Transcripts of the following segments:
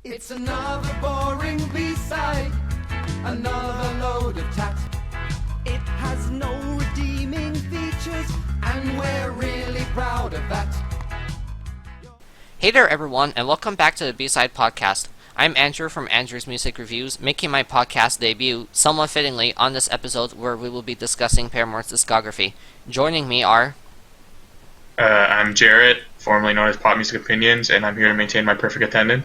It's another boring B-side, another load of tat. It has no redeeming features, and we're really proud of that. Hey there everyone, and welcome back to the B-Side Podcast. I'm Andrew from Andrew's Music Reviews, making my podcast debut, somewhat fittingly, on this episode where we will be discussing Paramore's discography. Joining me are... I'm Jarret, formerly known as Pop Music Opinions, and I'm here to maintain my perfect attendance.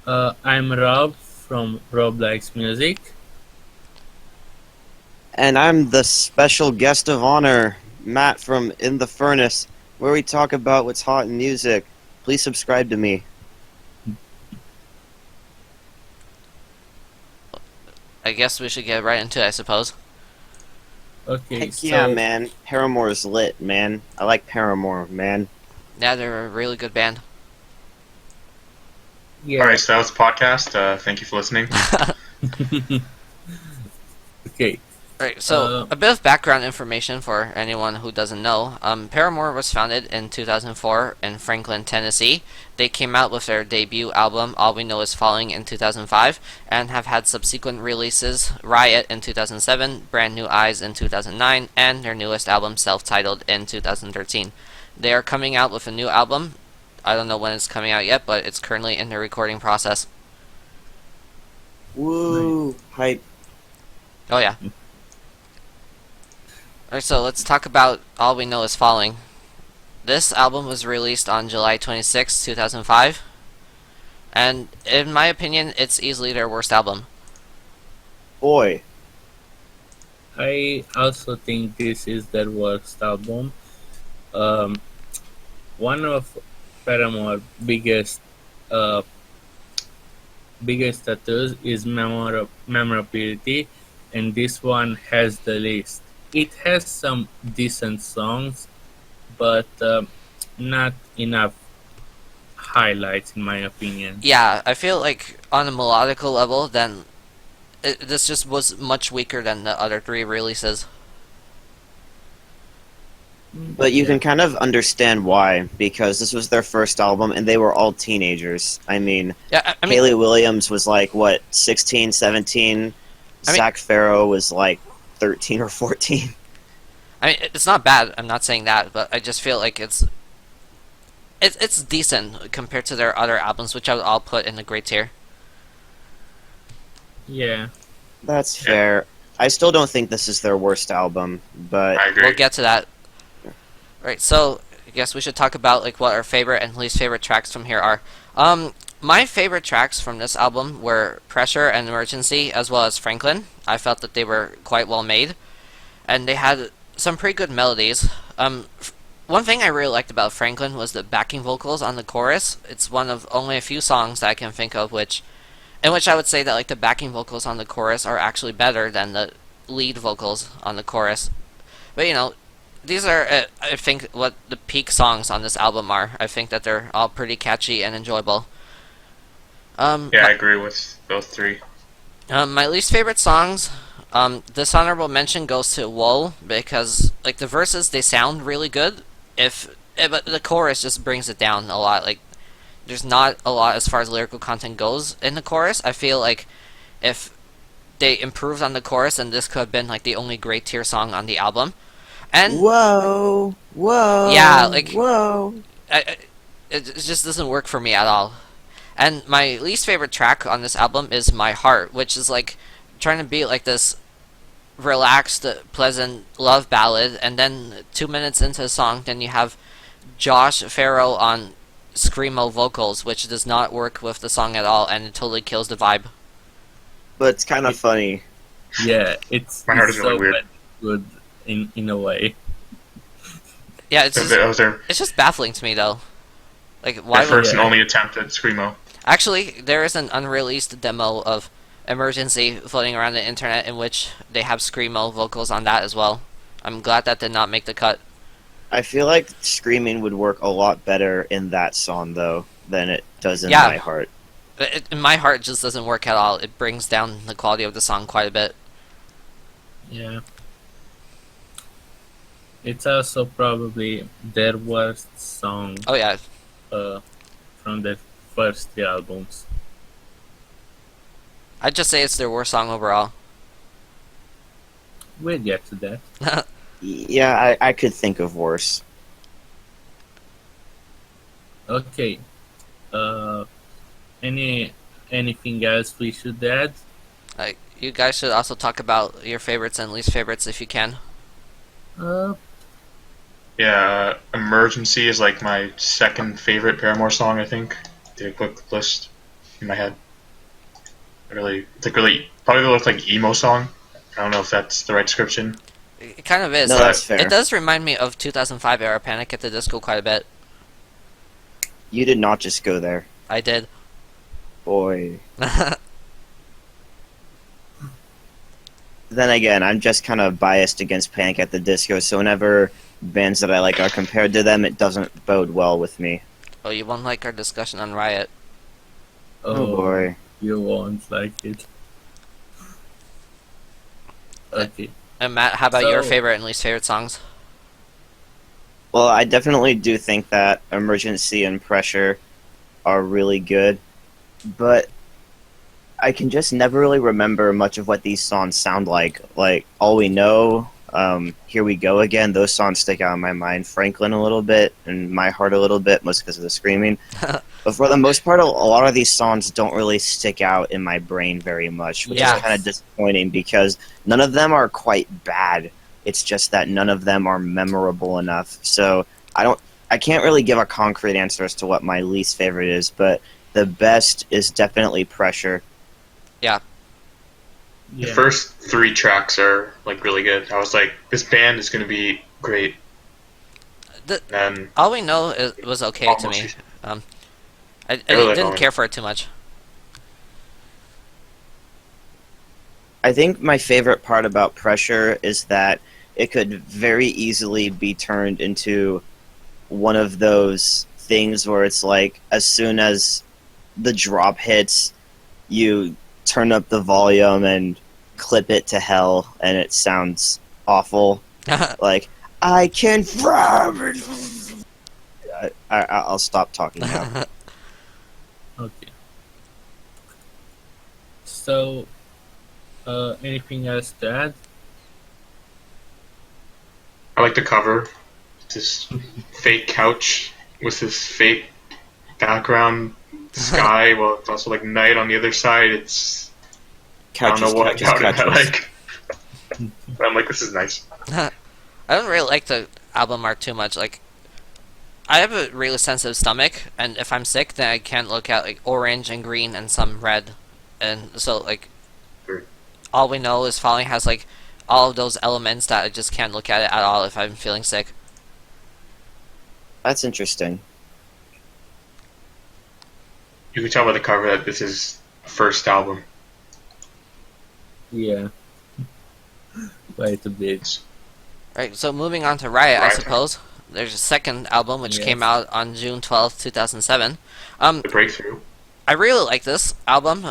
I'm Rob from Rob Likes Music. And I'm the special guest of honor, Matt from In the Furnace, where we talk about what's hot in music. Please subscribe to me. I guess we should get right into it, I suppose. Okay, Heck so yeah, man. Paramore's lit, man. I like Paramore, man. Yeah, they're a really good band. yeah, Alright, so that was the podcast. Thank you for listening. okay, Alright, so a bit of background information for anyone who doesn't know. Paramore was founded in 2004 in Franklin, Tennessee. They came out with their debut album, All We Know Is Falling, in 2005, and have had subsequent releases, Riot in 2007, Brand New Eyes in 2009, and their newest album, self-titled, in 2013. They are coming out with a new album. I don't know when it's coming out yet, but it's currently in the recording process. Woo! Hype. Oh yeah. Alright, so let's talk about All We Know Is Falling. This album was released on July 26, 2005, and in my opinion, it's easily their worst album. Boy. I also think this is their worst album. One of Paramore biggest tattoos is memorability, and this one has the least. It has some decent songs, but not enough highlights, in my opinion. Yeah, I feel like on a melodical level, then this just was much weaker than the other three releases. But you can kind of understand why, because this was their first album, and they were all teenagers. I mean, Yeah, I mean, Haley Williams was like, what, 16, 17? Zach Farrow was like 13 or 14. I mean, it's not bad. I'm not saying that, but I just feel like it's decent compared to their other albums, which I would all put in the great tier. Yeah. That's fair. I still don't think this is their worst album, but I agree. We'll get to that. Right, so I guess we should talk about like what our favorite and least favorite tracks from here are. My favorite tracks from this album were Pressure and Emergency, as well as Franklin. I felt that they were quite well made, and they had some pretty good melodies. One thing I really liked about Franklin was the backing vocals on the chorus. It's one of only a few songs that I can think of in which I would say that like the backing vocals on the chorus are actually better than the lead vocals on the chorus. But you know, these are, I think, what the peak songs on this album are. I think that they're all pretty catchy and enjoyable. I agree with those three. My least favorite songs, this honorable mention goes to Woe, because like the verses, they sound really good, but the chorus just brings it down a lot. Like, there's not a lot as far as lyrical content goes in the chorus. I feel like if they improved on the chorus, then this could have been like the only great tier song on the album. And whoa, yeah, like whoa. it just doesn't work for me at all. And my least favorite track on this album is My Heart, which is like trying to be like this relaxed, pleasant love ballad, and then 2 minutes into the song, then you have Josh Farrow on screamo vocals, which does not work with the song at all, and it totally kills the vibe. But it's kind of funny. Yeah, it's My Heart is so really weird. good in a way. Yeah, it's That was their just baffling to me though. Like, why would... first and only attempt at screamo. Actually, there is an unreleased demo of Emergency floating around the internet in which they have screamo vocals on that as well. I'm glad that did not make the cut. I feel like screaming would work a lot better in that song, though, than it does in Yeah. My Heart. In My Heart, it just doesn't work at all. It brings down the quality of the song quite a bit. Yeah. It's also probably their worst song Oh yeah, from the first three albums. I'd just say it's their worst song overall. We'll get to that. Yeah, I could think of worse. Okay. Anything else we should add? Like, you guys should also talk about your favorites and least favorites if you can. Uh, Yeah, Emergency is like my second favorite Paramore song, I think. Did a quick list in my head. It's like really, probably the like emo song. I don't know if that's the right description. It kind of is. No, that's fair. It does remind me of 2005 era Panic at the Disco quite a bit. You did not just go there. I did. Boy. Then again, I'm just kind of biased against Panic at the Disco, so whenever bands that I like are compared to them, it doesn't bode well with me. Oh, you won't like our discussion on Riot. Oh boy. You won't like it. Okay. And Matt, how about your So- favorite and least favorite songs? Well, I definitely do think that Emergency and Pressure are really good, but I can just never really remember much of what these songs sound like. Like, All We Know, Here We Go Again, those songs stick out in my mind. Franklin a little bit, and My Heart a little bit, mostly because of the screaming. But for the most part, a lot of these songs don't really stick out in my brain very much, which Yeah. is kind of disappointing because none of them are quite bad. It's just that none of them are memorable enough. So I can't really give a concrete answer as to what my least favorite is, but the best is definitely Pressure. Yeah. The first three tracks are like really good. I was like, this band is gonna be great. And All We Know was okay to me. Almost. I really didn't annoying. care for it too much. I think my favorite part about Pressure is that it could very easily be turned into one of those things where it's like, as soon as the drop hits, you turn up the volume and clip it to hell, and it sounds awful. Like, I can... I'll stop talking now. Okay. So, anything else to add? I like the cover. This fake couch with this fake background sky. Well, it's also like night on the other side. It's I don't know what about it I like. But I'm like, this is nice. I don't really like the album art too much. Like, I have a really sensitive stomach, and if I'm sick, then I can't look at like orange and green and some red, and so like, All We Know is Falling has like all of those elements that I just can't look at it at all if I'm feeling sick. That's interesting. You can tell by the cover that this is the first album. Yeah. Quite a bit. Right, so moving on to Riot, I Riot. suppose. There's a second album which Yes. came out on June 12th, 2007. The breakthrough. I really like this album.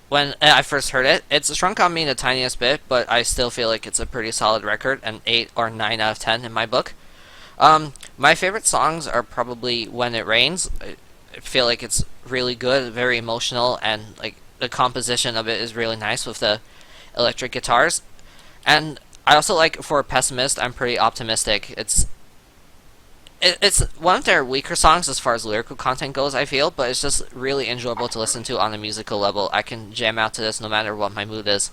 When I first heard it, it's shrunk on me the tiniest bit, but I still feel like it's a pretty solid record, an 8 or 9 out of 10 in my book. My favorite songs are probably When It Rains. I feel like it's really good, very emotional, and like the composition of it is really nice with the electric guitars. And I also like, for a pessimist, I'm pretty optimistic. It's one of their weaker songs as far as lyrical content goes, I feel, but it's just really enjoyable to listen to on a musical level. I can jam out to this no matter what my mood is.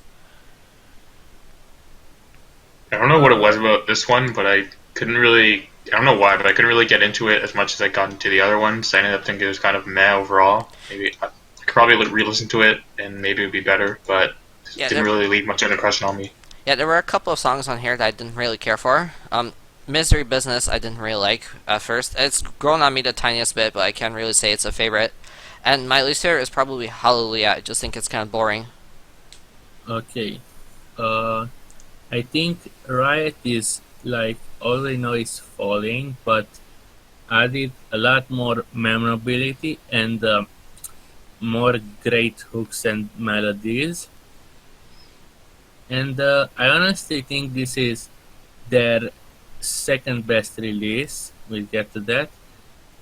I don't know what it was about this one, but I couldn't really. I don't know why, but I couldn't really get into it as much as I got into the other ones. I ended up thinking it was kind of meh overall. Maybe I could probably re-listen to it, and maybe it would be better, but it Yeah, didn't really leave much of an impression on me. Yeah, there were a couple of songs on here that I didn't really care for. Misery Business I didn't really like at first. It's grown on me the tiniest bit, but I can't really say it's a favorite. And my least favorite is probably Hallelujah. I just think it's kind of boring. Okay. I think Riot is like All I Know Is Falling, but added a lot more memorability and more great hooks and melodies. And I honestly think this is their second best release. We'll get to that.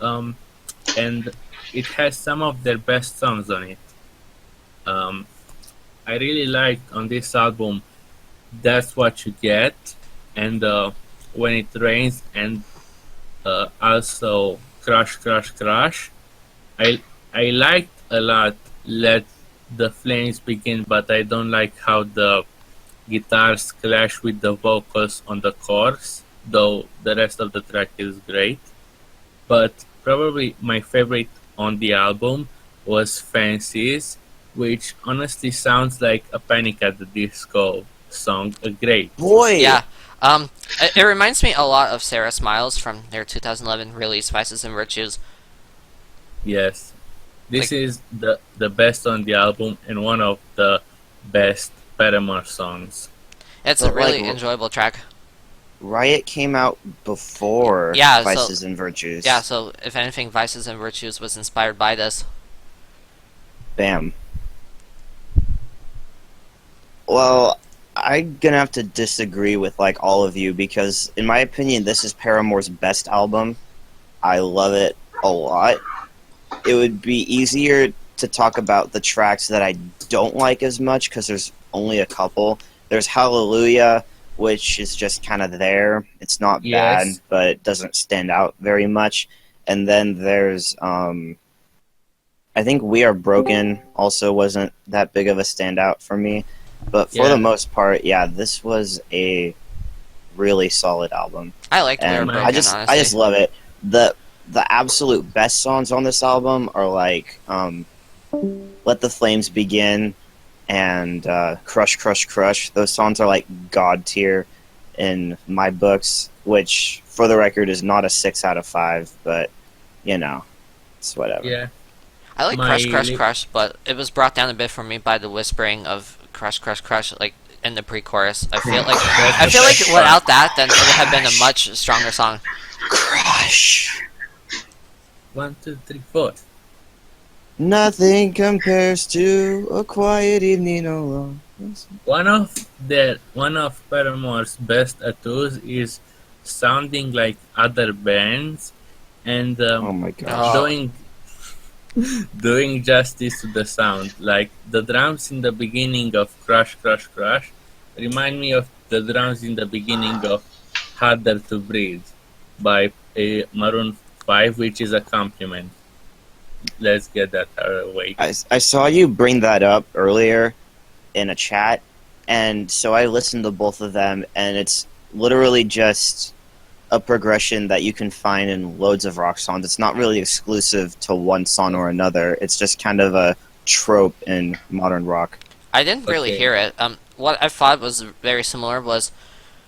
And it has some of their best songs on it. Um, I really liked on this album "That's What You Get" and "When It Rains" and also "Crush, Crush, Crush." I I liked a lot "Let the Flames Begin," but I don't like how the guitars clash with the vocals on the chorus. Though the rest of the track is great. But probably my favorite on the album was "Fancies," which honestly sounds like a Panic at the Disco song. Great. Boy, Yeah. It reminds me a lot of Sarah Smiles from their 2011 release, Vices and Virtues. Yes. This Like, is the best on the album and one of the best Paramore songs. it's a But, really like, enjoyable track. Riot came out before Yeah, so- Vices and Virtues. Yeah, so if anything, Vices and Virtues was inspired by this. Bam. Well, I'm gonna have to disagree with like all of you because, in my opinion, this is Paramore's best album. I love it a lot. It would be easier to talk about the tracks that I don't like as much because there's only a couple. There's Hallelujah, which is just kind of there. It's not bad, Yes. but it doesn't stand out very much. And then there's, I think We Are Broken also wasn't that big of a standout for me. But for Yeah. the most part, yeah, this was a really solid album. I like We Are And Broken, I just honestly. love it. The absolute best songs on this album are like Let the Flames Begin and Crush Crush Crush. Those songs are like god tier in my books, which for the record is not a 6 out of 5, but you know, it's whatever. Yeah. I like My Crush Crush li- Crush, but it was brought down a bit for me by the whispering of Crush Crush Crush, like in the pre-chorus. I feel like without that, then it would have been a much stronger song. Crush. 1, 2, 3, 4. Nothing compares to a quiet evening alone. One of Paramore's best tattoos is sounding like other bands and Oh my gosh. Oh. doing justice to the sound. Like the drums in the beginning of Crush Crush Crush remind me of the drums in the beginning of Harder to Breathe by Maroon 5, which is a compliment. Let's get that out of the way. I saw you bring that up earlier in a chat, and so I listened to both of them, and it's literally just a progression that you can find in loads of rock songs. It's not really exclusive to one song or another. It's just kind of a trope in modern rock. I didn't really Okay. hear it. What I thought was very similar was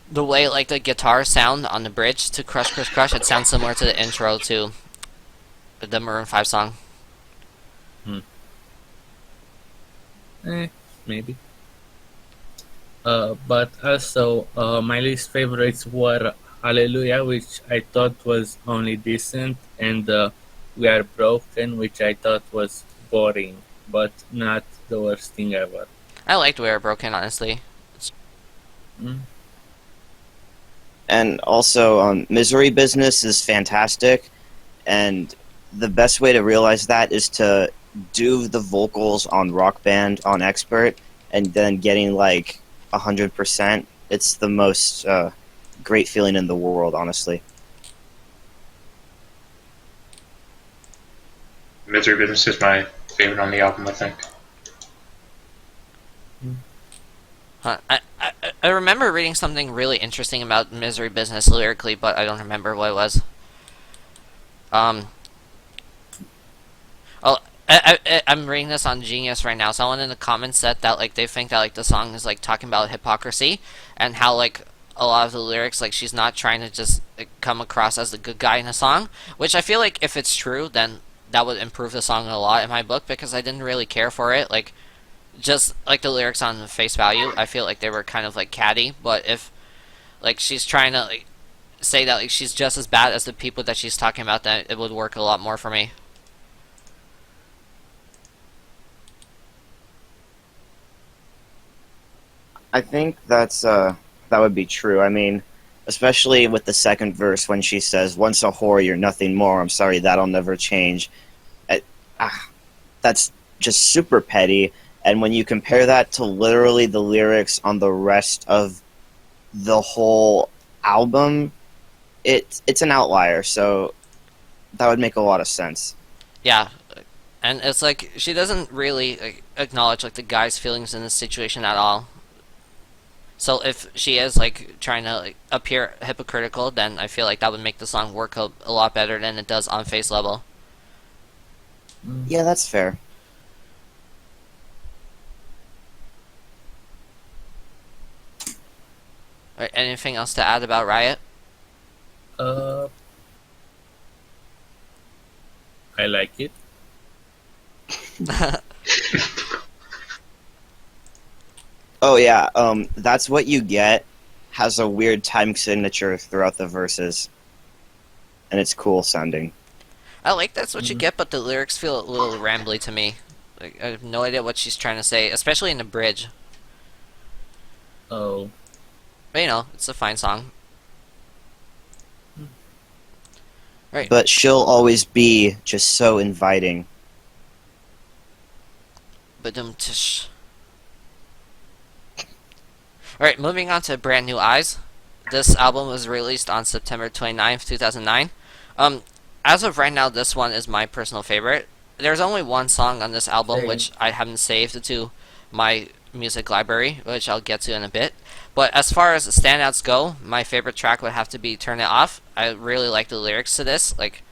the way like the guitar sound on the bridge to Crush Crush Crush. It sounds similar to the intro to the Maroon 5 song. Maybe. But also, my least favorites were Hallelujah, which I thought was only decent, and We Are Broken, which I thought was boring, but not the worst thing ever. I liked We Are Broken, honestly. And also, Misery Business is fantastic, and the best way to realize that is to do the vocals on Rock Band on Expert, and then getting like 100%. It's the most great feeling in the world, honestly. Misery Business is my favorite on the album, I think. Huh. I remember reading something really interesting about Misery Business lyrically, but I don't remember what it was. I'm reading this on Genius right now. Someone in the comments said that like they think that like the song is like talking about hypocrisy and how like a lot of the lyrics like she's not trying to just like, come across as the good guy in a song, which I feel like if it's true then that would improve the song a lot in my book because I didn't really care for it. Like just like the lyrics on face value, I feel like they were kind of like catty, but if like she's trying to like say that like she's just as bad as the people that she's talking about, then it would work a lot more for me. I think that would be true. I mean, especially with the second verse when she says, "Once a whore, you're nothing more. I'm sorry, that'll never change." that's just super petty. And when you compare that to literally the lyrics on the rest of the whole album, it's an outlier. So that would make a lot of sense. Yeah, and it's like she doesn't really acknowledge like the guy's feelings in this situation at all. So if she is like trying to like, appear hypocritical, then I feel like that would make the song work a lot better than it does on face level. Yeah, that's fair. Alright, anything else to add about Riot? Uh, I like it. Oh yeah, That's What You Get has a weird time signature throughout the verses, and it's cool sounding. I like That's What You Get, but the lyrics feel a little rambly to me. Like, I have no idea what she's trying to say, especially in the bridge. Oh, But you know, it's a fine song. Right. But she'll always be just so inviting. Badum-tish. Alright, moving on to Brand New Eyes. This album was released on September 29th, 2009. As of right now, this one is my personal favorite. There's only one song on this album Same. which I haven't saved to my music library, which I'll get to in a bit. But as far as standouts go, my favorite track would have to be Turn It Off. I really like the lyrics to this. Like,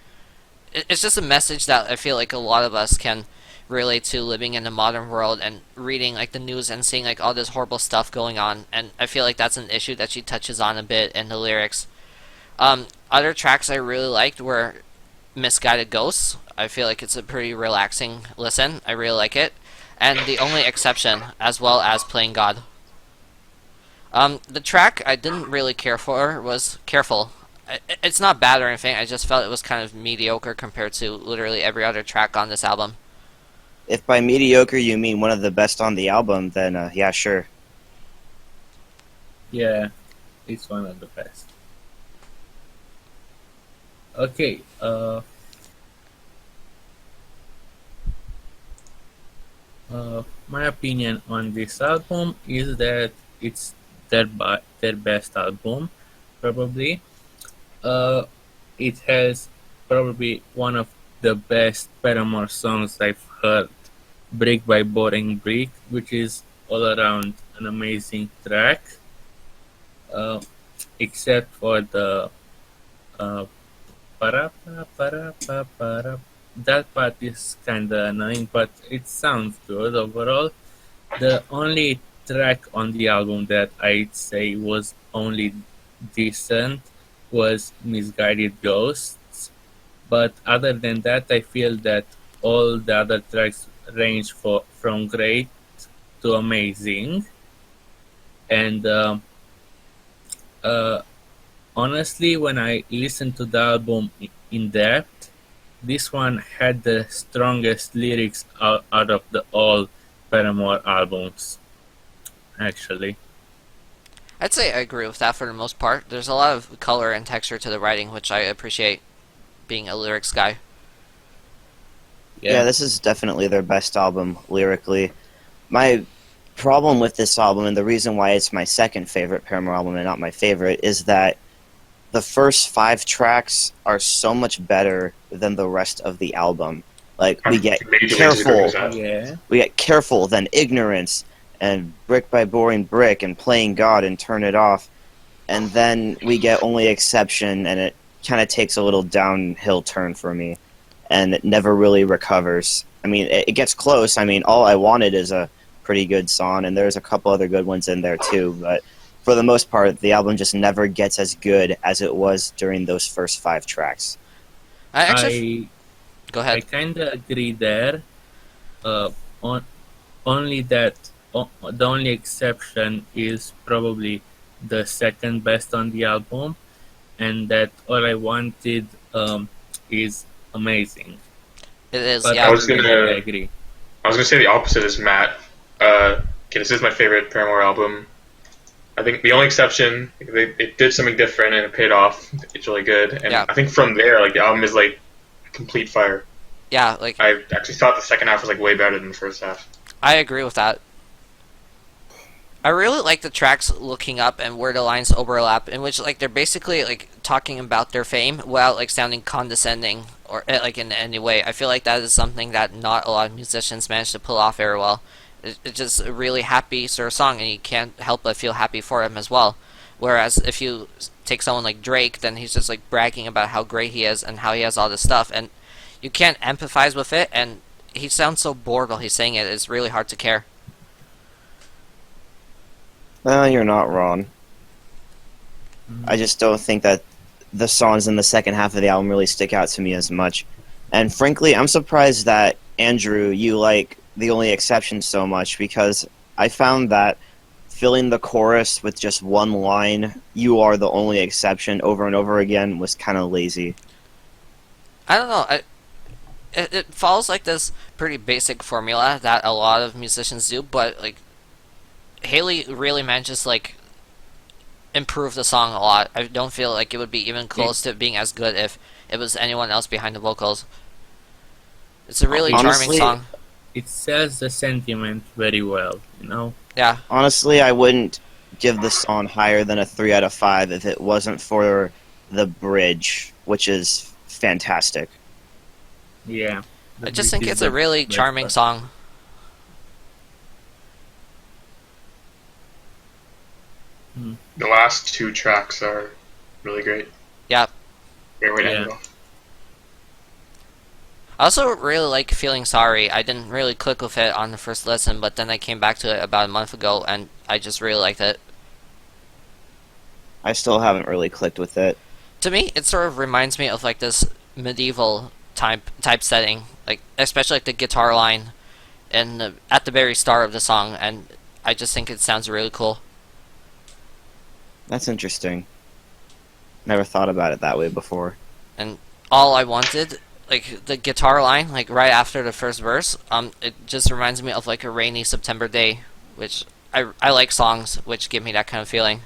it's just a message that I feel like a lot of us can relate to, living in the modern world and reading like the news and seeing like all this horrible stuff going on, and I feel like that's an issue that she touches on a bit in the lyrics. Other tracks I really liked were Misguided Ghosts. I feel like it's a pretty relaxing listen. I really like it. And The Only Exception, as well as Playing God. The track I didn't really care for was Careful. It's not bad or anything, I just felt it was kind of mediocre compared to literally every other track on this album. If by mediocre you mean one of the best on the album, then yeah, sure. yeah, it's one of the best. Okay, my opinion on this album is that it's their best album, probably. It has probably one of the best Paramore songs I've heard, Brick by Boring Brick, which is all around an amazing track, except for the para pa para pa para. That part is kinda annoying, but it sounds good overall. The only track on the album that I'd say was only decent was Misguided Ghosts, but other than that, I feel that all the other tracks range from great to amazing. And honestly, when I listened to the album in depth, this one had the strongest lyrics out of the all Paramore albums, actually. I'd say I agree with that for the most part. There's a lot of color and texture to the writing, which I appreciate, being a lyrics guy. Yeah, this is definitely their best album lyrically. My problem with this album, and the reason why it's my second favorite Paramore album and not my favorite, is that the first 5 tracks are so much better than the rest of the album. Like, we get Careful, Yeah. we get Careful, then Ignorance, and Brick by Boring Brick, and Playing God, and Turn It Off. And then we get Only Exception, and it kind of takes a little downhill turn for me, and it never really recovers. I mean, it gets close. I mean, All I Wanted is a pretty good song, and there's a couple other good ones in there too, but for the most part, the album just never gets as good as it was during those first 5 tracks. I actually... Go I ahead. kind of agree there. Only that the only exception is probably the second best on the album, and that All I Wanted is amazing. It is, But yeah. I was gonna- I agree. I was gonna say the opposite is Matt. Okay, this is my favorite Paramore album. I think the only exception, it did something different and it paid off. It's really good, and Yeah. I think from there, like the album is like complete fire. Yeah, like I actually thought the second half was like way better than the first half. I agree with that. I really like the tracks Looking Up and Where the Lines Overlap, in which like they're basically like talking about their fame without like sounding condescending or like in any way. I feel like that is something that not a lot of musicians manage to pull off very well. It's just a really happy sort of song, and you can't help but feel happy for him as well. Whereas if you take someone like Drake, then he's just like bragging about how great he is and how he has all this stuff, and you can't empathize with it, and he sounds so bored while he's saying it. It's really hard to care. Well, you're not wrong. I just don't think that the songs in the second half of the album really stick out to me as much. And frankly, I'm surprised that, Andrew, you like The Only Exception so much, because I found that filling the chorus with just one line, "You are the only exception," over and over again was kind of lazy. I don't know. It follows like this pretty basic formula that a lot of musicians do, but like Haley really manages to, like, improve the song a lot. I don't feel like it would be even close to being as good if it was anyone else behind the vocals. It's a really Honestly, charming song. It sells the sentiment very well, you know. Yeah, Honestly, I wouldn't give this song higher than a 3 out of 5 if it wasn't for the bridge, which is fantastic. Yeah. I just think it's a really charming song. The last two tracks are really great. Yeah. Great way to Yeah. end it off. I also really like Feeling Sorry. I didn't really click with it on the first listen, but then I came back to it about a month ago, and I just really liked it. I still haven't really clicked with it. To me, it sort of reminds me of like this medieval type setting, like especially like the guitar line and at the very start of the song, and I just think it sounds really cool. That's interesting. Never thought about it that way before. And All I Wanted, like the guitar line, like right after the first verse, it just reminds me of like a rainy September day, which I like songs which give me that kind of feeling.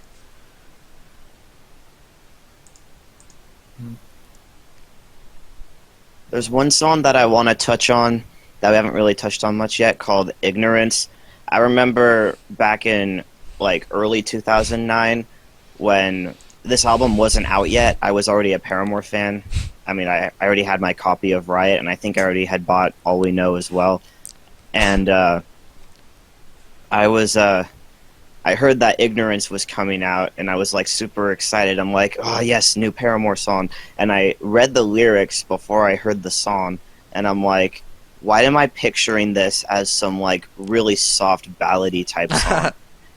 There's one song that I want to touch on that we haven't really touched on much yet, called Ignorance. I remember back in like early 2009 when this album wasn't out yet, I was already a Paramore fan. I mean, I already had my copy of Riot, and I think I already had bought All We Know as well. And I heard that Ignorance was coming out, and I was like super excited. I'm like, oh yes, new Paramore song. And I read the lyrics before I heard the song, and I'm like, why am I picturing this as some like really soft ballady type song?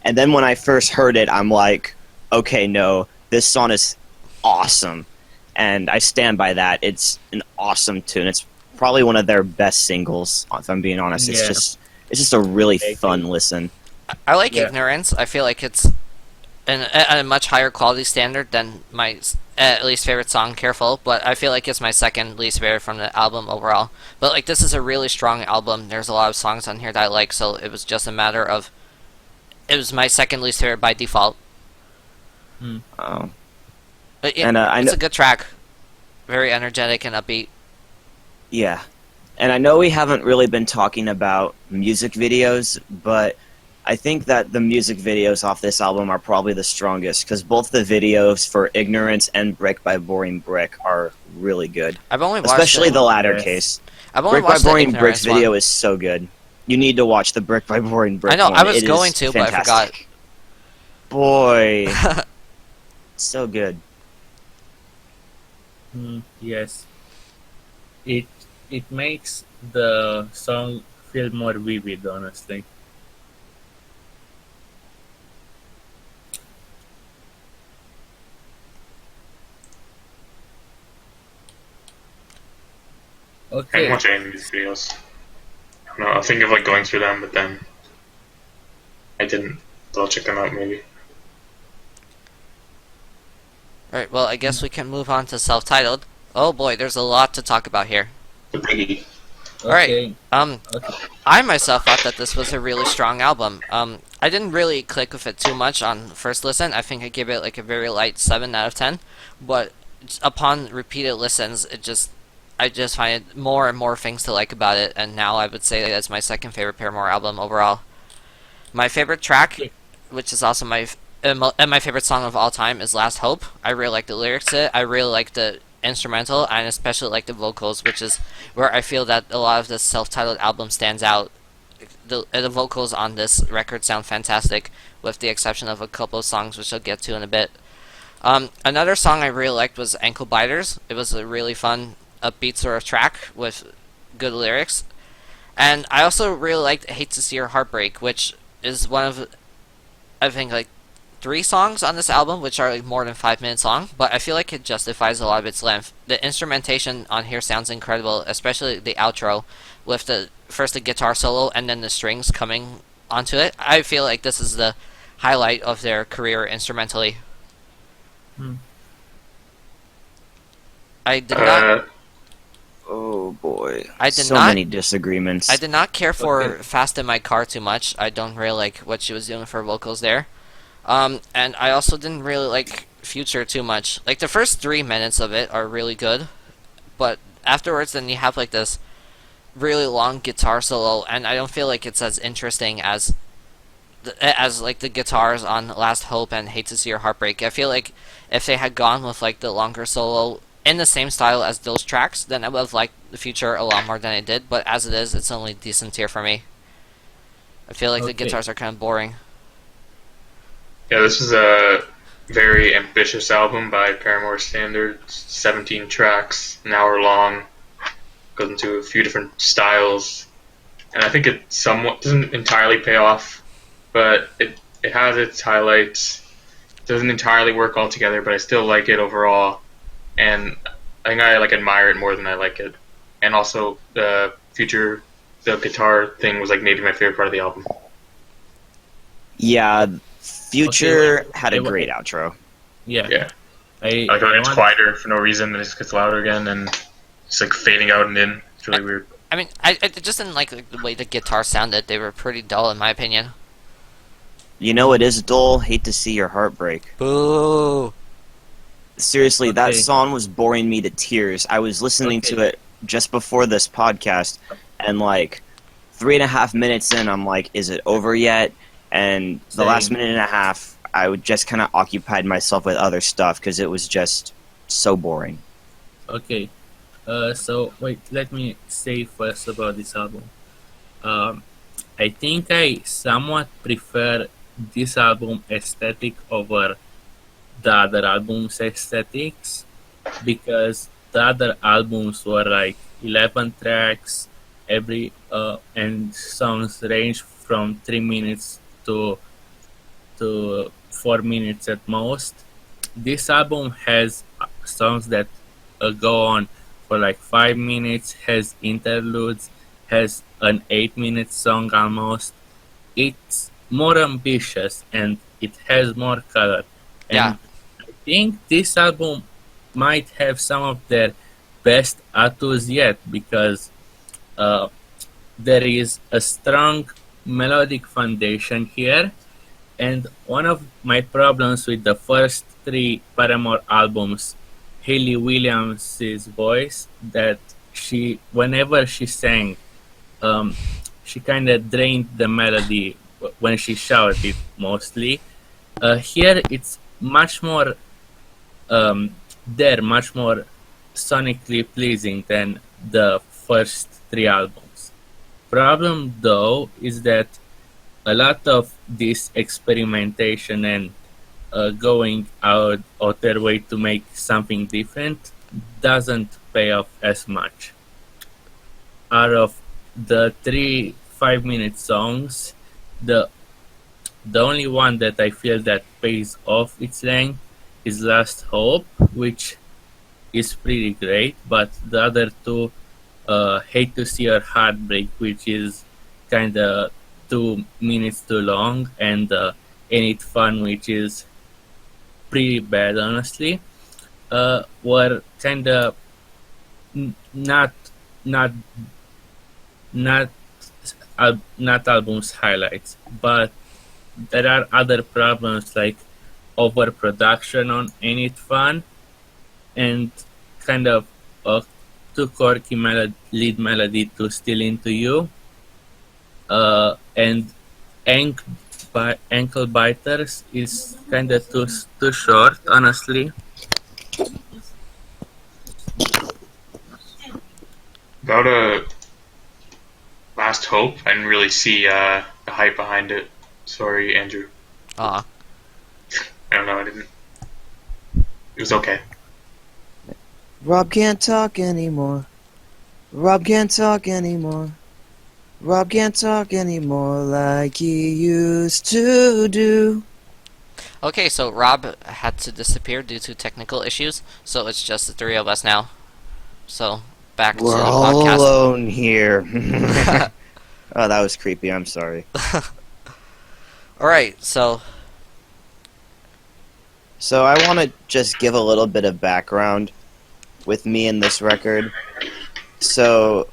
And then when I first heard it, I'm like, okay, no, this song is awesome. And I stand by that. It's an awesome tune. It's probably one of their best singles, if I'm being honest. It's Yeah. just a really fun listen. I like Yeah. Ignorance. I feel like it's at a much higher quality standard than my least favorite song, Careful, but I feel like it's my second least favorite from the album overall. But like this is a really strong album. There's a lot of songs on here that I like, so it was just a matter of it was my second least favorite by default. Um, But yeah, And, I it's know- a good track. Very energetic and upbeat. Yeah. And I know we haven't really been talking about music videos, but I think that the music videos off this album are probably the strongest, because both the videos for Ignorance and Brick by Boring Brick are really good. I've only watched Especially the latter Yes. case. I've only Brick by watched the Boring Ignorance Brick's video one. is so good. You need to watch the Brick by Boring Brick I know, one. I was It is going to, but I forgot. fantastic. Boy. So good. Yes. It makes the song feel more vivid, honestly. I Okay. haven't watched any of these videos. I don't know, I'll think of like going through them, but then I didn't. So I'll check them out maybe. Alright, well, I guess we can move on to self-titled. Oh boy, there's a lot to talk about here. The biggie. Alright, Okay. Okay. I myself thought that this was a really strong album. I didn't really click with it too much on first listen. I think I gave it like a very light 7 out of 10. But upon repeated listens, it just... I just find more and more things to like about it, and now I would say that's my second favorite Paramore album overall. My favorite track, which is also my favorite song of all time, is Last Hope. I really like the lyrics to it. I really like the instrumental, and especially like the vocals, which is where I feel that a lot of this self-titled album stands out. The vocals on this record sound fantastic, with the exception of a couple of songs which I'll get to in a bit. Another song I really liked was Ankle Biters. It was a really fun, upbeat sort of track with good lyrics. And I also really liked Hate to See Your Heartbreak, which is one of, I think, like 3 songs on this album, which are like more than 5 minutes long, but I feel like it justifies a lot of its length. The instrumentation on here sounds incredible, especially the outro, with first the guitar solo and then the strings coming onto it. I feel like this is the highlight of their career instrumentally. I did not. Oh boy. So many disagreements. I did not care for Fast in My Car too much. I don't really like what she was doing for vocals there. And I also didn't really like Future too much. Like, the first 3 minutes of it are really good, but afterwards then you have like this really long guitar solo, and I don't feel like it's as interesting as like the guitars on Last Hope and Hate to See Your Heartbreak. I feel like if they had gone with like the longer solo in the same style as those tracks, then I would have liked the Future a lot more than I did, but as it is, it's only decent tier for me. I feel like the guitars are kind of boring. Yeah, this is a very ambitious album by Paramore standards. 17 tracks, an hour long, goes into a few different styles, and I think it somewhat doesn't entirely pay off, but it has its highlights. It doesn't entirely work all together, but I still like it overall, and I think I like admire it more than I like it. And also the Future, the guitar thing was like maybe my favorite part of the album. Yeah, Future had a great outro. Yeah. I like when it's quieter for no reason, then it just gets louder again, and it's like fading out and in. It's really weird. I mean, I just didn't like the way the guitar sounded. They were pretty dull, in my opinion. You know it is dull? Hate to See Your Heartbreak. Boo! Seriously, that song was boring me to tears. I was listening to it just before this podcast, and like 3.5 minutes in, I'm like, is it over yet? And the last minute and a half, I would just kind of occupied myself with other stuff because it was just so boring. Okay, so wait, let me say first about this album. I think I somewhat prefer this album aesthetic over the other albums' aesthetics, because the other albums were like 11 tracks, and songs range from 3 minutes to 4 minutes at most. This album has songs that go on for like 5 minutes, has interludes, has an 8-minute song almost. It's more ambitious and it has more color. And I think this album might have some of their best autos yet, because there is a strong melodic foundation here, and one of my problems with the first 3 Paramore albums, Hayley Williams' voice, that whenever she sang, she kind of drained the melody when she shouted mostly. Here it's much more much more sonically pleasing than the first 3 albums. Problem though is that a lot of this experimentation and going out of their way to make something different doesn't pay off as much. Out of the 3 5-minute songs, the only one that I feel that pays off its length is Last Hope, which is pretty great, but the other 2, Hate to See Your Heartbreak, which is kind of 2 minutes too long, and Ain't It Fun, which is pretty bad, honestly, were kind of not album's highlights. But there are other problems like overproduction on Ain't It Fun, and kind of too quirky lead melody to Still Into You, and Ankle Biters is kind of too short, honestly. About a Last Hope, I didn't really see the hype behind it. Sorry, Andrew. Aw. I don't know. I didn't. It was okay. Rob can't talk anymore. Rob can't talk anymore. Rob can't talk anymore like he used to do. Okay, so Rob had to disappear due to technical issues, so it's just the three of us now. So, back to We're the all podcast. alone here. Oh, that was creepy. I'm sorry. Alright, so So I want to just give a little bit of background with me and this record. So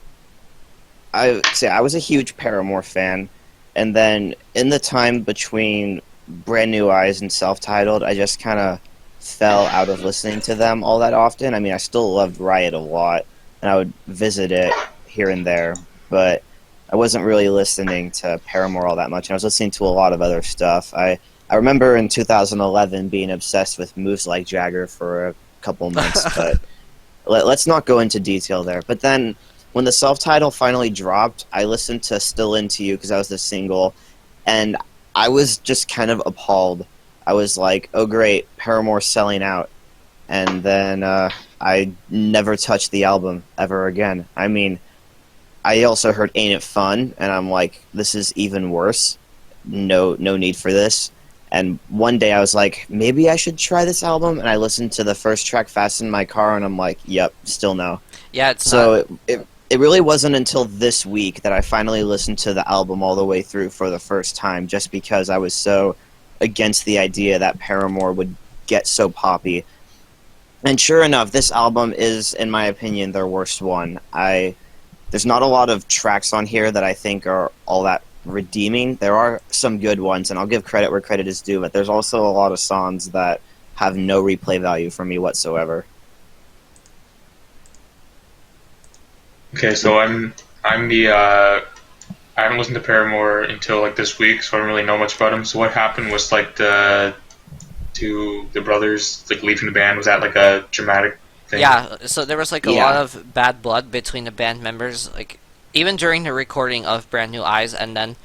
I was a huge Paramore fan, and then in the time between Brand New Eyes and Self-Titled, I just kind of fell out of listening to them all that often. I mean, I still loved Riot a lot, and I would visit it here and there, but I wasn't really listening to Paramore all that much, and I was listening to a lot of other stuff. I remember in 2011 being obsessed with Moves Like Jagger for a couple months, but let's not go into detail there. But then when the self-title finally dropped, I listened to Still Into You because that was the single, and I was just kind of appalled. I was like, oh great, Paramore's selling out. And then I never touched the album ever again. I mean, I also heard Ain't It Fun, and I'm like, this is even worse. No need for this. And one day I was like, maybe I should try this album, and I listened to the first track, Fast in My Car, and I'm like, yep, still no. yeah, it's So not... it really wasn't until this week that I finally listened to the album all the way through for the first time, just because I was so against the idea that Paramore would get so poppy. And sure enough, this album is, in my opinion, their worst one. There's not a lot of tracks on here that I think are all that redeeming. There are some good ones, and I'll give credit where credit is due, but there's also a lot of songs that have no replay value for me whatsoever. Okay, so I'm the I haven't listened to Paramore until like this week, so I don't really know much about him. So what happened was like the brothers like leaving the band. Was that like a dramatic thing? Yeah, so there was like a Yeah. lot of bad blood between the band members, like even during the recording of Brand New Eyes, and then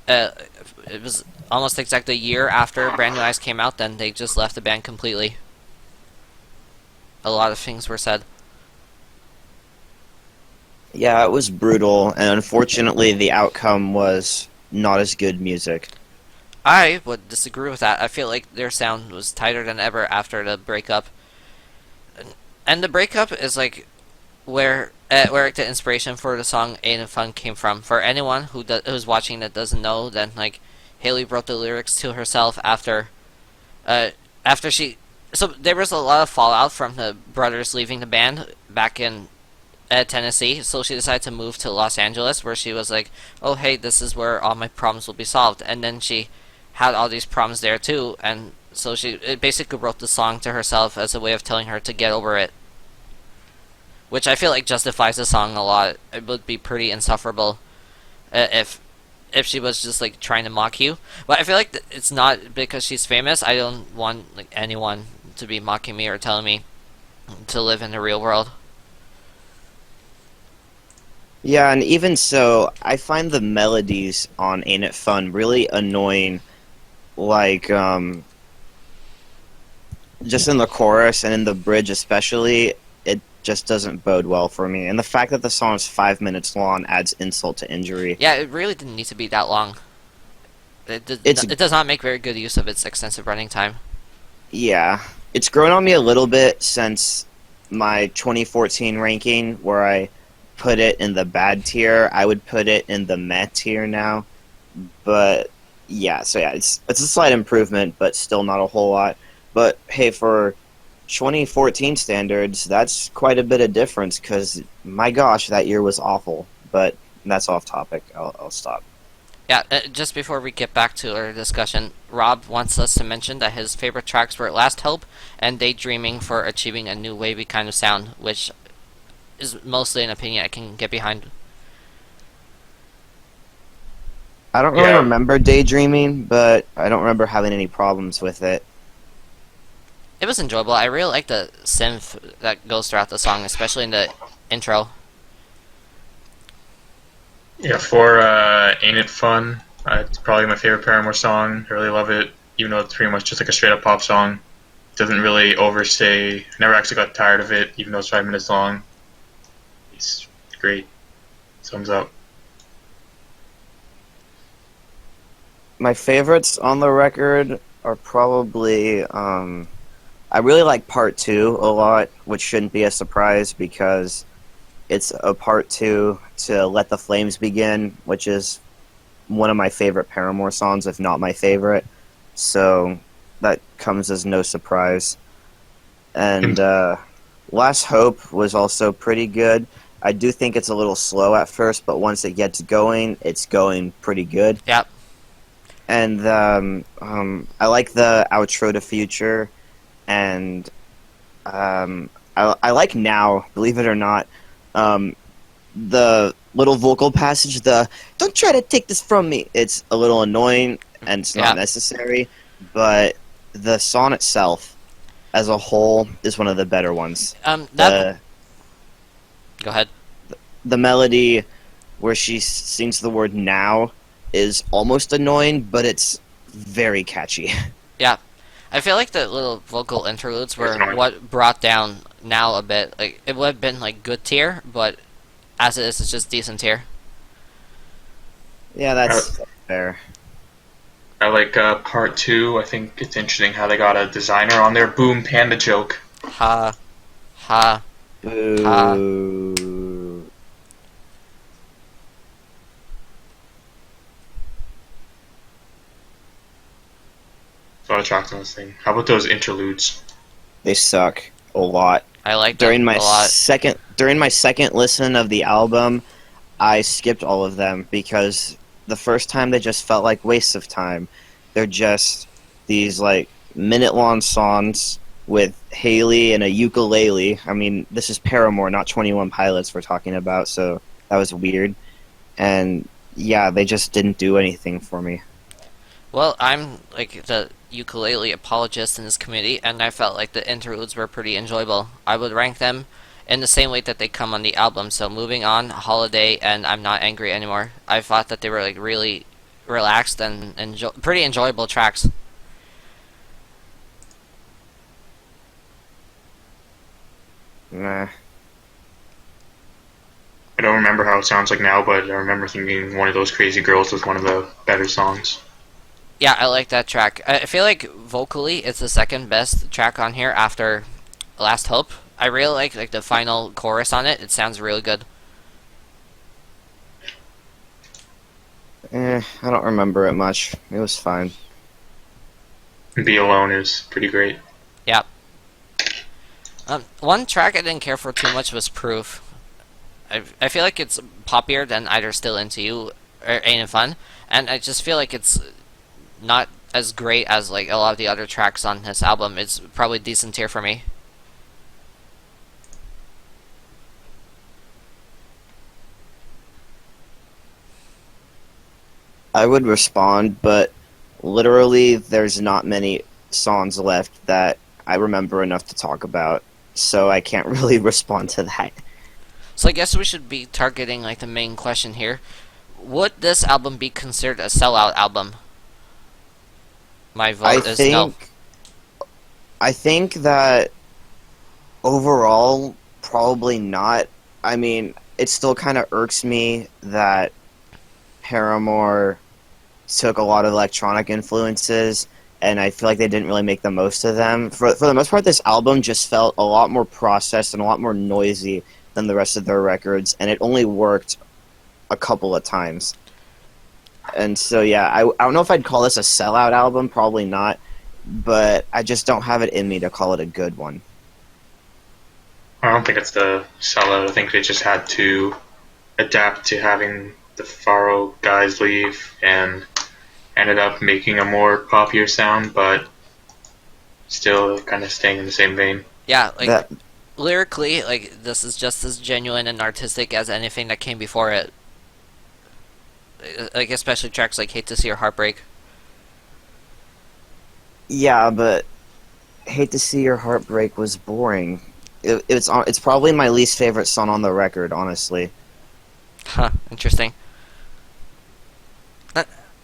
it was almost exactly a year after Brand New Eyes came out, then they just left the band completely. A lot of things were said. Yeah, it was brutal, and unfortunately the outcome was not as good music. I would disagree with that. I feel like their sound was tighter than ever after the breakup. And the breakup is like where like the inspiration for the song "Ain't It Fun" came from. For anyone who's watching that doesn't know, then like Haley wrote the lyrics to herself after she. So there was a lot of fallout from the brothers leaving the band back in Tennessee. So she decided to move to Los Angeles, where she was like, "Oh hey, this is where all my problems will be solved." And then she had all these problems there too, and so she basically wrote the song to herself as a way of telling her to get over it. Which I feel like justifies the song a lot. It would be pretty insufferable if she was just like trying to mock you. But I feel like it's not because she's famous. I don't want like anyone to be mocking me or telling me to live in the real world. Yeah, and even so, I find the melodies on Ain't It Fun really annoying. Like, just in the chorus and in the bridge especially, it just doesn't bode well for me. And the fact that the song is 5 minutes long adds insult to injury. Yeah, it really didn't need to be that long. It does not make very good use of its extensive running time. Yeah, it's grown on me a little bit since my 2014 ranking, where I put it in the bad tier. I would put it in the meh tier now. But yeah, so yeah, it's a slight improvement, but still not a whole lot. But hey, for 2014 standards, that's quite a bit of difference, because my gosh, that year was awful. But that's off topic. I'll stop. Yeah, just before we get back to our discussion, Rob wants us to mention that his favorite tracks were Last Hope and Daydreaming for Achieving a New Wavy Kind of Sound, which is mostly an opinion I can get behind. I don't really Yeah. remember Daydreaming, but I don't remember having any problems with it. It was enjoyable. I really like the synth that goes throughout the song, especially in the intro. Yeah, for Ain't It Fun, it's probably my favorite Paramore song. I really love it, even though it's pretty much just like a straight up pop song. Doesn't really overstay. Never actually got tired of it, even though it's 5 minutes long. It's great. Thumbs up. My favorites on the record are probably I really like part 2 a lot, which shouldn't be a surprise because it's a part 2 to Let the Flames Begin, which is one of my favorite Paramore songs, if not my favorite. So that comes as no surprise. And Last Hope was also pretty good. I do think it's a little slow at first, but once it gets going, it's going pretty good. Yep. And I like the outro to Future, and I like Now, believe it or not. The little vocal passage, the "Don't try to take this from me," it's a little annoying, and it's not necessary, but the song itself, as a whole, is one of the better ones. Go ahead. The melody where she sings the word "now" is almost annoying, but it's very catchy. Yeah. I feel like the little vocal interludes were annoying. what brought down Now a bit. Like, it would have been like good tier, but as it is, it's just decent tier. Yeah, that's fair. I like part 2. I think it's interesting how they got a designer on there. Boom, panda joke. Ha. Ha. Boo. A lot of tracks on this thing. How about those interludes? They suck a lot. I like During them my a lot. second listen of the album, I skipped all of them because the first time they just felt like wastes of time. They're just these like minute-long songs with Haley and a ukulele. I mean, this is Paramore, not 21 Pilots we're talking about, so that was weird. And yeah, they just didn't do anything for me. Well, I'm like the ukulele apologist in this community, and I felt like the interludes were pretty enjoyable. I would rank them in the same way that they come on the album. So moving on, Holiday, and I'm Not Angry Anymore. I thought that they were like really relaxed and pretty enjoyable tracks. Nah. I don't remember how it sounds like now, but I remember thinking One of Those Crazy Girls was one of the better songs. Yeah, I like that track. I feel like vocally it's the second best track on here after Last Hope. I really like the final chorus on it. It sounds really good. I don't remember it much. It was fine. Be Alone is pretty great. Yeah. One track I didn't care for too much was Proof. I feel like it's poppier than either Still Into You or Ain't It Fun, and I just feel like it's not as great as like a lot of the other tracks on this album. It's probably decent tier for me. I would respond, but literally there's not many songs left that I remember enough to talk about, so I can't really respond to that. So I guess we should be targeting like the main question here. Would this album be considered a sellout album? My vote is no. I think that overall, probably not. I mean, it still kind of irks me that Paramore took a lot of electronic influences, and I feel like they didn't really make the most of them. For the most part, this album just felt a lot more processed and a lot more noisy than the rest of their records, and it only worked a couple of times. And so, yeah, I don't know if I'd call this a sellout album, probably not, but I just don't have it in me to call it a good one. I don't think it's the sellout. I think they just had to adapt to having the Faro guys leave and ended up making a more popular sound, but still kind of staying in the same vein. Yeah, like That lyrically, like this is just as genuine and artistic as anything that came before it. Like especially tracks like "Hate to See Your Heartbreak." Yeah, but Hate to See Your Heartbreak was boring. It's probably my least favorite song on the record, honestly. Huh, interesting.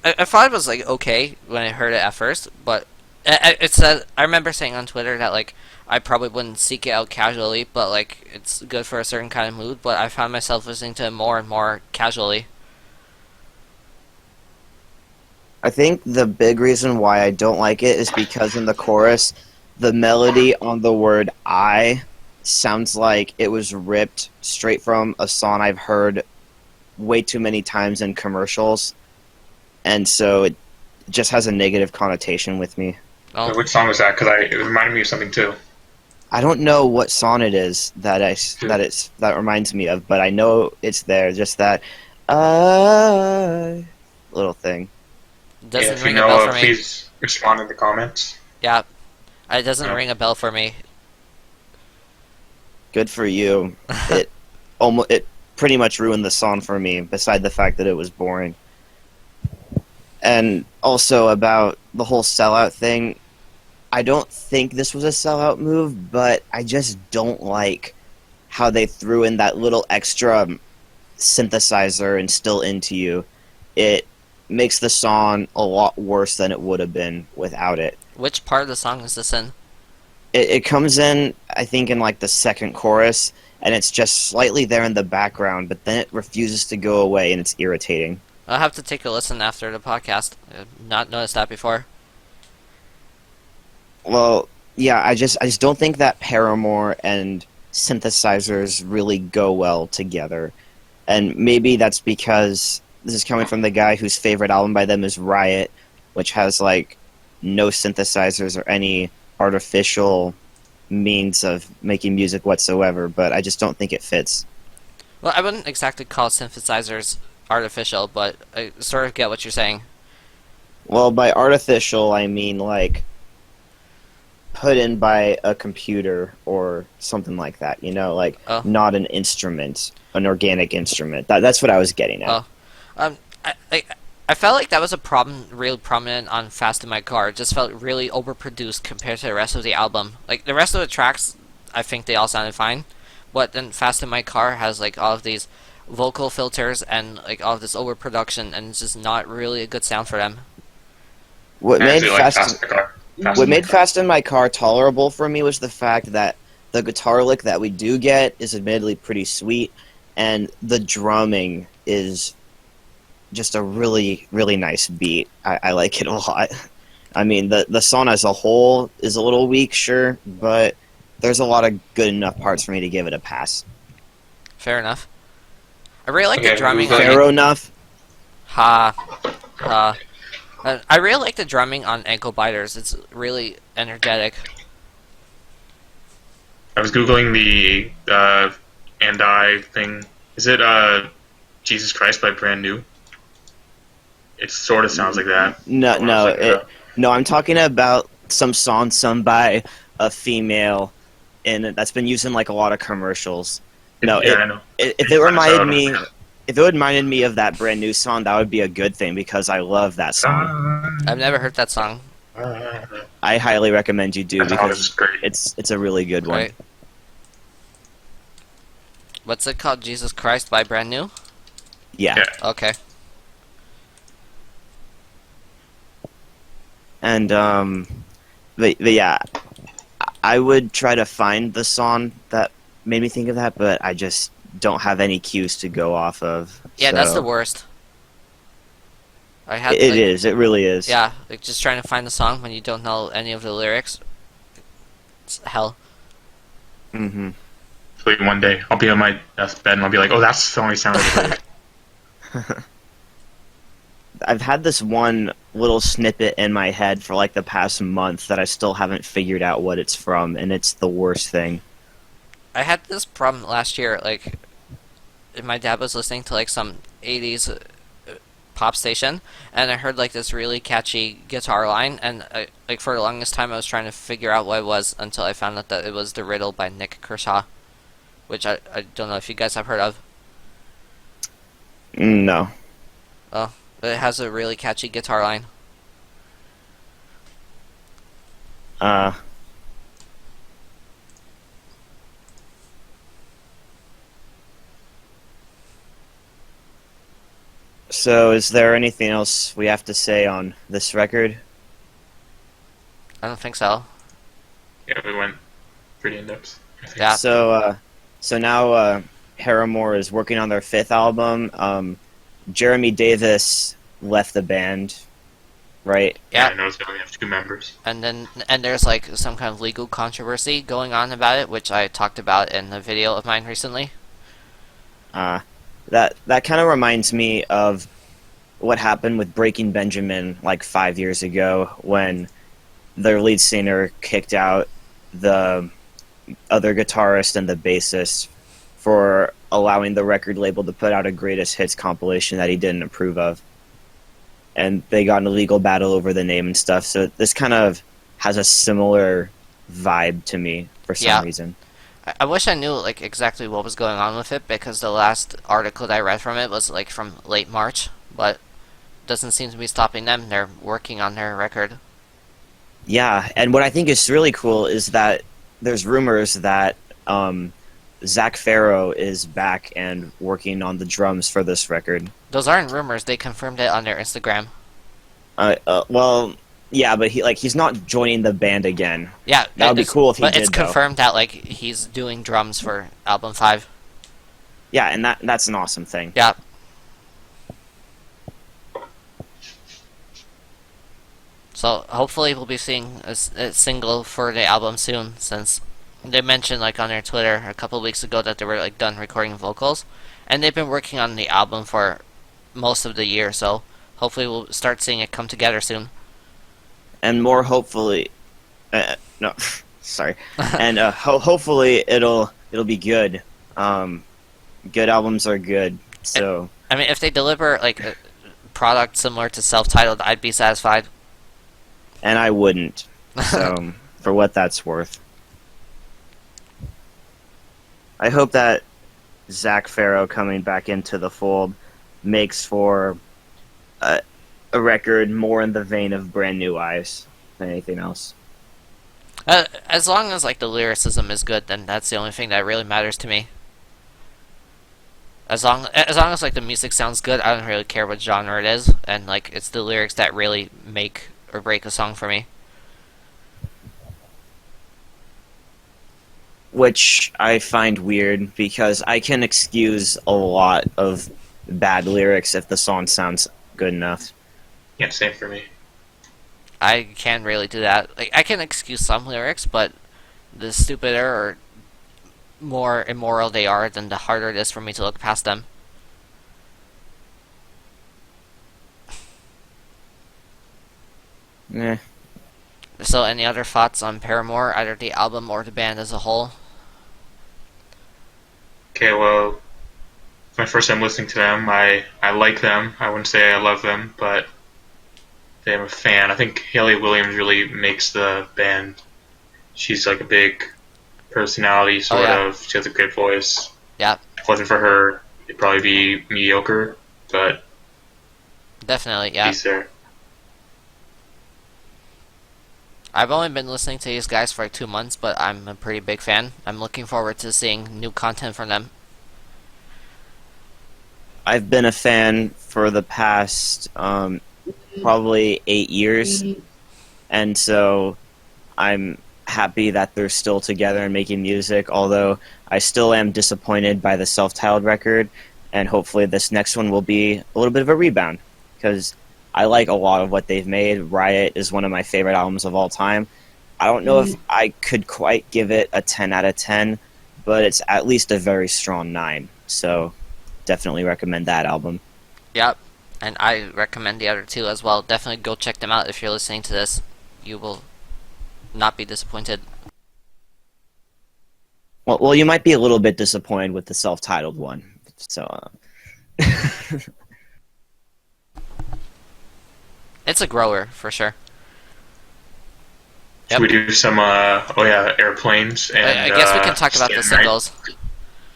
I thought it was like okay when I heard it at first, but it said I remember saying on Twitter that like I probably wouldn't seek it out casually, but like it's good for a certain kind of mood. But I found myself listening to it more and more casually. I think the big reason why I don't like it is because in the chorus, the melody on the word "I" sounds like it was ripped straight from a song I've heard way too many times in commercials, and so it just has a negative connotation with me. Oh, Which song was that? Because it reminded me of something too. I don't know what song it is that reminds me of, but I know it's there. Just that little thing. doesn't If you ring a bell know, for me. please respond in the comments. Yeah, it doesn't Yeah. ring a bell for me. Good for you. It pretty much ruined the song for me. Beside the fact that it was boring, and also about the whole sellout thing. I don't think this was a sellout move, but I just don't like how they threw in that little extra synthesizer and Still Into You. It makes the song a lot worse than it would have been without it. Which part of the song is this in? It comes in, I think, in like the second chorus, and it's just slightly there in the background, but then it refuses to go away, and it's irritating. I'll have to take a listen after the podcast. I've not noticed that before. Well, yeah, I just don't think that Paramore and synthesizers really go well together. And maybe that's because this is coming from the guy whose favorite album by them is Riot, which has like no synthesizers or any artificial means of making music whatsoever, but I just don't think it fits. Well, I wouldn't exactly call synthesizers artificial, but I sort of get what you're saying. Well, by artificial, I mean like put in by a computer or something like that, like Oh. not an instrument, an organic instrument. That's what I was getting at. Oh. I felt like that was a problem really prominent on Fast in My Car. It just felt really overproduced compared to the rest of the album. Like, the rest of the tracks, I think they all sounded fine. But then Fast in My Car has, like, all of these vocal filters and, like, all of this overproduction, and it's just not really a good sound for them. What I made actually like Fast, Fast in the Car. what made Fast in My Car tolerable for me was the fact that the guitar lick that we do get is admittedly pretty sweet, and the drumming is just a really, really nice beat. I like it a lot. I mean, the song as a whole is a little weak, sure, but there's a lot of good enough parts for me to give it a pass. Fair enough. I really like the Okay, drumming who's on... Fair enough. Ha. Ha. I really like the drumming on Ankle Biters. It's really energetic. I was googling the "and I" thing. Is it "Jesus Christ" by Brand New? It sort of sounds like that. No, When I was looking it up. no. I'm talking about some song sung by a female, and that's been used in like a lot of commercials. No, Yeah, I know. if it Kinda reminded sound me, like if it reminded me of that Brand New song, that would be a good thing because I love that song. I've never heard that song. I highly recommend you do That song is because great. it's a really good one. Right. What's it called? Jesus Christ by Brand New? Yeah. Yeah. Okay. And but yeah, I would try to find the song that made me think of that, but I just don't have any cues to go off of. Yeah, that's the so- worst. I had It like, is. It really is. Yeah, like just trying to find the song when you don't know any of the lyrics. It's hell. Mm-hmm. Hopefully one day I'll be on my deathbed and I'll be like, "Oh, that's the only sound I heard." I've had this one little snippet in my head for like the past month that I still haven't figured out what it's from, and it's the worst thing. I had this problem last year. Like, my dad was listening to like some '80s pop station, and I heard like this really catchy guitar line, and like for the longest time I was trying to figure out what it was until I found out that it was The Riddle by Nick Kershaw, which I don't know if you guys have heard of. No. Oh, but it has a really catchy guitar line. So, is there anything else we have to say on this record? I don't think so. Yeah, we went pretty in depth. I think. Yeah. So now Paramore is working on their 5th album. Jeremy Davis left the band, right? Yeah. I noticed they only have 2 members. And there's like some kind of legal controversy going on about it, which I talked about in a video of mine recently. That kind of reminds me of what happened with Breaking Benjamin like 5 years ago when their lead singer kicked out the other guitarist and the bassist for allowing the record label to put out a greatest hits compilation that he didn't approve of. And they got in a legal battle over the name and stuff, so this kind of has a similar vibe to me for some reason. I wish I knew like exactly what was going on with it, because the last article that I read from it was like from late March, but it doesn't seem to be stopping them. They're working on their record. Yeah, and what I think is really cool is that there's rumors that Zach Farrow is back and working on the drums for this record. Those aren't rumors. They confirmed it on their Instagram. Well, yeah, but he's not joining the band again. Yeah, that would be cool if he did. But it's confirmed that like he's doing drums for album 5. Yeah, and that's an awesome thing. Yeah. So hopefully we'll be seeing a single for the album soon, since they mentioned like on their Twitter a couple of weeks ago that they were like done recording vocals, and they've been working on the album for most of the year. So hopefully we'll start seeing it come together soon. And more hopefully, no, sorry, and hopefully it'll be good. Good albums are good. So I mean, if they deliver like a product similar to self-titled, I'd be satisfied. And I wouldn't. So for what that's worth, I hope that Zach Farrow coming back into the fold makes for a record more in the vein of Brand New Eyes than anything else. As long as like the lyricism is good, then that's the only thing that really matters to me. As long as like the music sounds good, I don't really care what genre it is, and like it's the lyrics that really make or break a song for me. Which I find weird, because I can excuse a lot of bad lyrics if the song sounds good enough. Yeah, same for me. I can't really do that. Like I can excuse some lyrics, but the stupider or more immoral they are, then the harder it is for me to look past them. Eh. So any other thoughts on Paramore, either the album or the band as a whole? Okay, well, it's my first time listening to them. I like them. I wouldn't say I love them, but I'm a fan. I think Hayley Williams really makes the band. She's like a big personality, sort of. She has a good voice. Yeah. If it wasn't for her, it'd probably be mediocre, but Definitely, yeah. she's there. I've only been listening to these guys for like 2 months, but I'm a pretty big fan. I'm looking forward to seeing new content from them. I've been a fan for the past probably 8 years, and so I'm happy that they're still together and making music, although I still am disappointed by the self-titled record, and hopefully this next one will be a little bit of a rebound, because I like a lot of what they've made. Riot is one of my favorite albums of all time. I don't know if I could quite give it a 10 out of 10, but it's at least a very strong 9, so definitely recommend that album. Yep, and I recommend the other 2 as well. Definitely go check them out if you're listening to this. You will not be disappointed. Well, you might be a little bit disappointed with the self-titled one. So, It's a grower for sure. Should we do some, airplanes and, I guess we can talk about the Stay the Night? singles.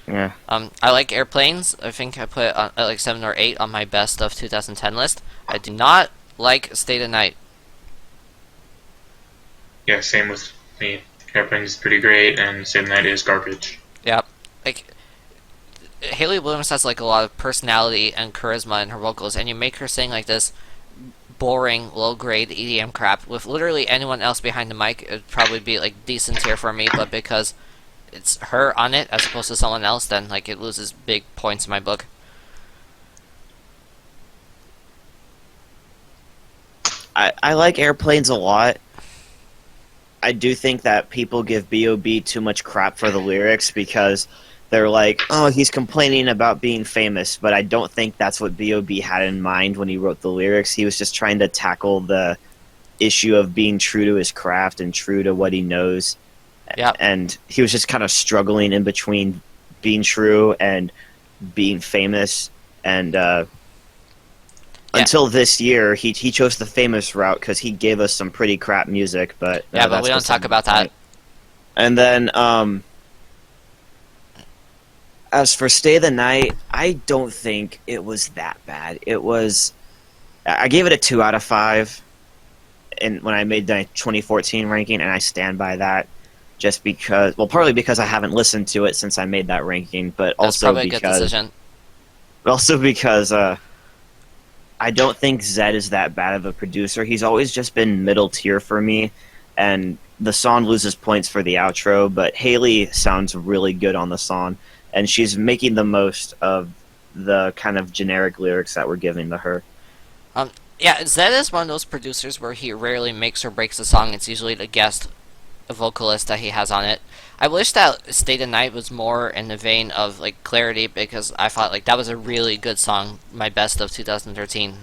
Yeah. I like Airplanes. I think I put it at like 7 or 8 on my best of 2010 list. I do not like Stay the Night. Yeah, same with me. Airplanes is pretty great, and Stay the Night is garbage. Yeah, like Haley Williams has like a lot of personality and charisma in her vocals, and you make her sing like this boring, low-grade EDM crap with literally anyone else behind the mic, it'd probably be like decent tier for me. But because it's her on it as opposed to someone else, then like it loses big points in my book. I like Airplanes a lot. I do think that people give B.O.B. too much crap for the lyrics because they're like, oh, he's complaining about being famous, but I don't think that's what B.O.B. had in mind when he wrote the lyrics. He was just trying to tackle the issue of being true to his craft and true to what he knows. Yeah. And he was just kind of struggling in between being true and being famous. And until this year, he chose the famous route because he gave us some pretty crap music. But Yeah, but that's we don't beside talk about the point. that. And then, as for Stay the Night, I don't think it was that bad. It was, I gave it a 2 out of 5, when I made the 2014 ranking, and I stand by that. Just because, well, partly because I haven't listened to it since I made that ranking, but That's also probably a good because, decision. I don't think Zed is that bad of a producer. He's always just been middle tier for me, and the song loses points for the outro, but Haley sounds really good on the song, and she's making the most of the kind of generic lyrics that we're giving to her. Yeah, Zed is one of those producers where he rarely makes or breaks a song. It's usually the guest vocalist that he has on it. I wish that Stay the Night was more in the vein of like Clarity, because I thought like that was a really good song, my best of 2013.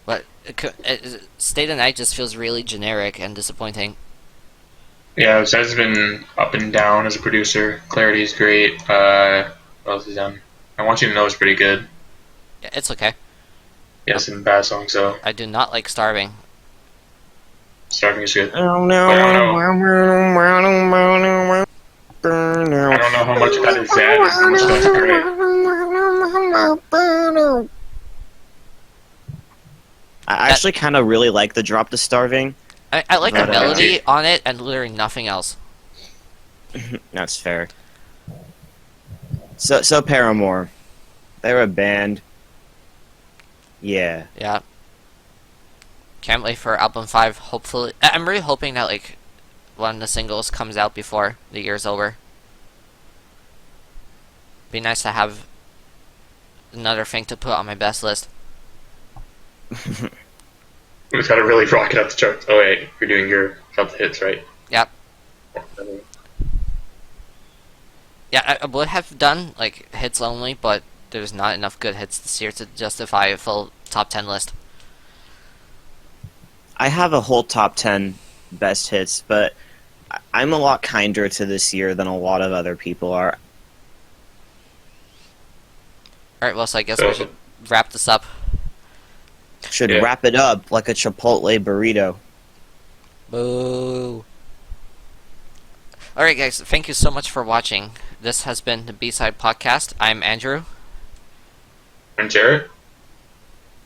But Stay the Night just feels really generic and disappointing. Yeah, Zed's been up and down as a producer. Clarity's great. What else is done? I Want You to Know is pretty good. Yeah, it's okay. Yeah, some bad songs though. I do not like Starving. Starving is good. Oh no. I don't know how much of that is Zed and how much of that's great. I actually kind of really like the drop to Starving. I like the But, melody on it and literally nothing else. That's fair. So Paramore, they're a band. Yeah. Yeah. Can't wait for album 5. Hopefully, I'm really hoping that like one of the singles comes out before the year's over. Be nice to have another thing to put on my best list. We've got to really rock it up the charts. Oh wait, you're doing your top hits, right? Yep. Yeah, I would have done like hits only, but there's not enough good hits this year to justify a full top 10 list. I have a whole top 10 best hits, but I'm a lot kinder to this year than a lot of other people are. Alright, well, so I guess we should wrap this up. Should Yeah. wrap it up like a Chipotle burrito. Boo. Alright, guys, thank you so much for watching. This has been the B-Side Podcast. I'm Andrew. And Jarret?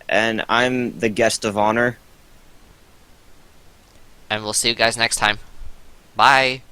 And I'm the guest of honor. And we'll see you guys next time. Bye.